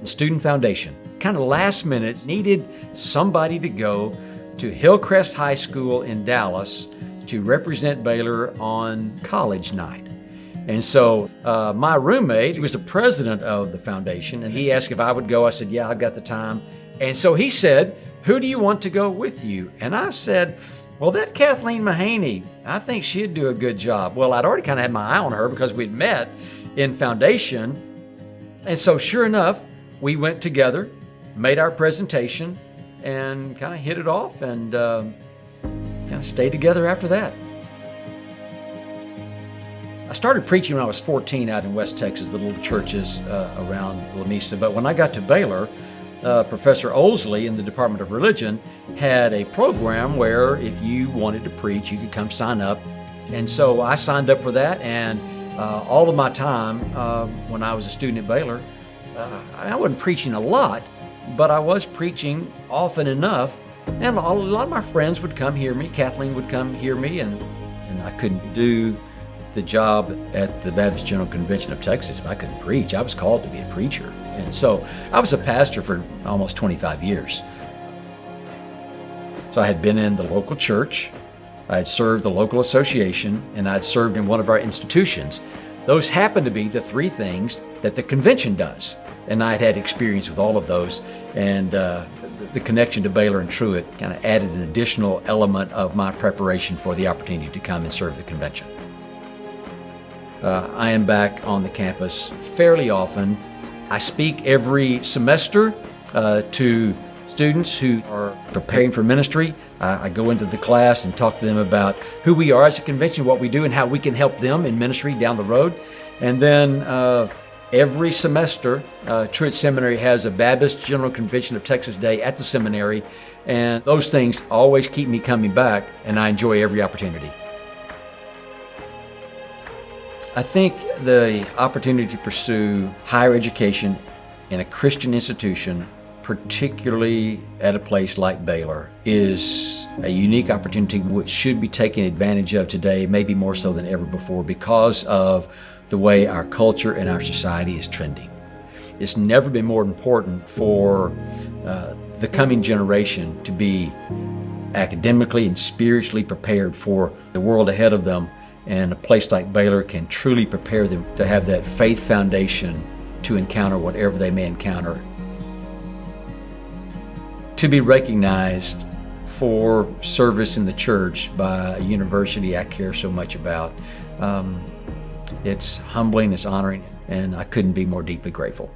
student foundation. Kind of last minute, needed somebody to go to Hillcrest High School in Dallas to represent Baylor on college night. And so my roommate, he was the president of the foundation, and he asked if I would go. I said, yeah, I've got the time. And so he said, who do you want to go with you? And I said, well, that Kathleen Mahaney, I think she'd do a good job. Well, I'd already kind of had my eye on her because we'd met in foundation. And so sure enough, we went together, made our presentation, and kind of hit it off, and kind of stayed together after that. I started preaching when I was 14 out in West Texas, the little churches around La Mesa. But when I got to Baylor, Professor Oldsley in the Department of Religion had a program where if you wanted to preach, you could come sign up. And so I signed up for that, and all of my time when I was a student at Baylor, I wasn't preaching a lot, but I was preaching often enough, and a lot of my friends would come hear me. Kathleen would come hear me, and I couldn't do the job at the Baptist General Convention of Texas if I couldn't preach. I was called to be a preacher, and so I was a pastor for almost 25 years. So I had been in the local church, I had served the local association, and I'd served in one of our institutions. Those happen to be the three things that the convention does. And I'd had experience with all of those, and the connection to Baylor and Truett kind of added an additional element of my preparation for the opportunity to come and serve the convention. I am back on the campus fairly often. I speak every semester to students who are preparing for ministry. I go into the class and talk to them about who we are as a convention, what we do, and how we can help them in ministry down the road. And then every semester, Truett Seminary has a Baptist General Convention of Texas Day at the seminary, and those things always keep me coming back, and I enjoy every opportunity. I think the opportunity to pursue higher education in a Christian institution, particularly at a place like Baylor, is a unique opportunity which should be taken advantage of today, maybe more so than ever before, because of the way our culture and our society is trending. It's never been more important for the coming generation to be academically and spiritually prepared for the world ahead of them, and a place like Baylor can truly prepare them to have that faith foundation to encounter whatever they may encounter. To be recognized for service in the church by a university I care so much about, it's humbling, it's honoring, and I couldn't be more deeply grateful.